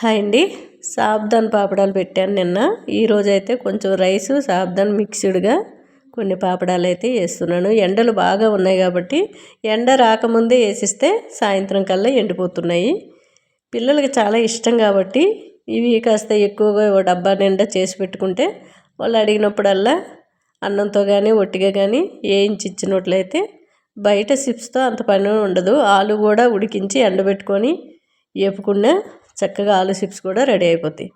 Hi అండి. సాబ్దాన్ పాపడాలు పెట్టాను నిన్న. ఈరోజు అయితే కొంచెం రైసు సాబ్దాన్ మిక్స్డ్గా కొన్ని పాపడాలు అయితే వేస్తున్నాను. ఎండలు బాగా ఉన్నాయి కాబట్టి ఎండ రాకముందే వేసిస్తే సాయంత్రం కల్లా ఎండిపోతున్నాయి. పిల్లలకి చాలా ఇష్టం కాబట్టి ఇవి కాస్త ఎక్కువగా డబ్బా నిండా చేసి పెట్టుకుంటే వాళ్ళు అడిగినప్పుడల్లా అన్నంతో కానీ ఒట్టిగా కానీ వేయించి ఇచ్చినట్లయితే బయట చిప్స్తో అంత పని ఉండదు. ఆలు కూడా ఉడికించి ఎండబెట్టుకొని వేపుకున్న చక్కగా ఆలు చిప్స్ కూడా రెడీ అయిపోతాయి.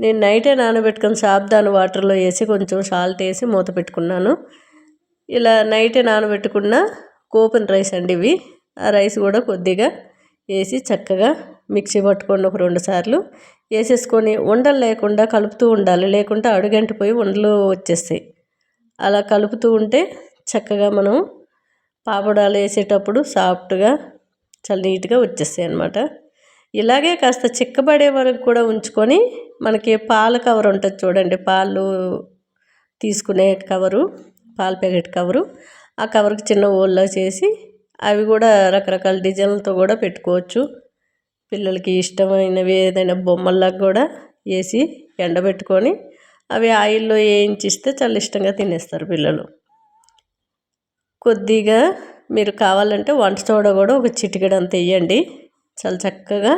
నేను నైటే నానబెట్టుకొని సాబ్దాన్ వాటర్లో వేసి కొంచెం సాల్ట్ వేసి మూత పెట్టుకున్నాను. ఇలా నైటే నానబెట్టుకున్న కోపన్ రైస్ అండి ఇవి. ఆ రైస్ కూడా కొద్దిగా వేసి చక్కగా మిక్సీ పట్టుకొని ఒక 2 సార్లు వేసేసుకొని ఉండలు లేకుండా కలుపుతూ ఉండాలి. లేకుంటే అడుగంటిపోయి ఉండలు వచ్చేస్తాయి. అలా కలుపుతూ ఉంటే చక్కగా మనం పాపడాలు వేసేటప్పుడు సాఫ్ట్గా చాలా నీట్గా వచ్చేస్తాయి అన్నమాట. ఇలాగే కాస్త చిక్కబడే వరకు కూడా ఉంచుకొని మనకి పాల కవర్ ఉంటుంది చూడండి, పాలు తీసుకునే కవరు, పాల ప్యాకెట్ కవరు, ఆ కవర్కి చిన్న హోల్లో చేసి అవి కూడా రకరకాల డిజైన్లతో కూడా పెట్టుకోవచ్చు. పిల్లలకి ఇష్టమైనవి ఏదైనా బొమ్మల్లాగా కూడా వేసి ఎండబెట్టుకొని అవి ఆయిల్లో వేయించిస్తే చాలా ఇష్టంగా తినేస్తారు పిల్లలు. కొద్దిగా మీరు కావాలంటే వంట సోడా కూడా ఒక చిటికెడంత వేయండి. చాలా చక్కగా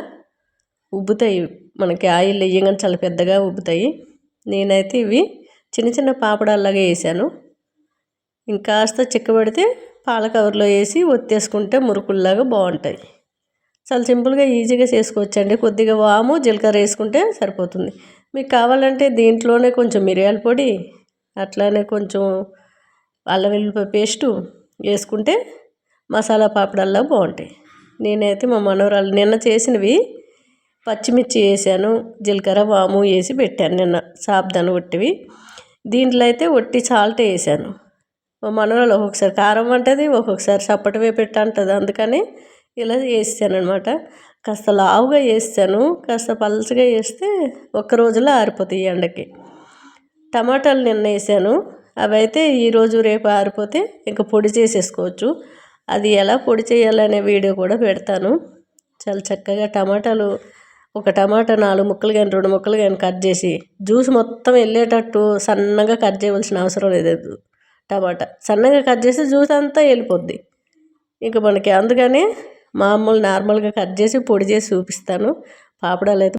ఉబ్బుతాయి. మనకి ఆయిల్ వేయగానే చాలా పెద్దగా ఉబ్బుతాయి. నేనైతే ఇవి చిన్న చిన్న పాపడాల్లాగా వేసాను. ఇంకాస్త చిక్కబడితే పాల కవర్లో వేసి ఒత్తేసుకుంటే మురుకుల్లాగా బాగుంటాయి. చాలా సింపుల్గా ఈజీగా చేసుకోవచ్చండి. కొద్దిగా వాము జీలకర్ర వేసుకుంటే సరిపోతుంది. మీకు కావాలంటే దీంట్లోనే కొంచెం మిరియాల పొడి, అట్లానే కొంచెం అల్లం వెల్లుల్లిపాయ పేస్టు వేసుకుంటే మసాలా పాపడాల్లా బాగుంటాయి. నేనైతే మా మనవరాలు నిన్న చేసినవి పచ్చిమిర్చి వేసాను, జీలకర్ర వాము వేసి పెట్టాను నిన్న సాబ్దాన్ ఒట్టివి. దీంట్లో అయితే ఒట్టి సాల్ట్ వేసాను. మా మనవరాలు ఒక్కొక్కసారి కారం అంటుంది, ఒక్కొక్కసారి చప్పటవే పెట్టంటుంది. అందుకని ఇలా వేసాను అనమాట. కాస్త లావుగా వేసాను, కాస్త పలచగా వేస్తే ఒక్క రోజులో ఆరిపోతాయి ఎండకి. టమాటాలు నిన్న వేసాను, అవి అయితే ఈరోజు రేపు ఆరిపోతే ఇంకా పొడి చేసేసుకోవచ్చు. అది ఎలా పొడి చేయాలనే వీడియో కూడా పెడతాను. చాలా చక్కగా టమాటాలు, ఒక టమాటా 4 ముక్కలు కానీ 2 ముక్కలు కానీ కట్ చేసి జ్యూస్ మొత్తం వెళ్ళేటట్టు సన్నగా కట్ చేయవలసిన అవసరం లేదు. టమాటా సన్నగా కట్ చేసి జ్యూస్ అంతా వెళ్ళిపోద్ది ఇంకా మనకి. అందుకని నార్మల్గా కట్ చేసి పొడి చేసి చూపిస్తాను. పాపడాలు అయితే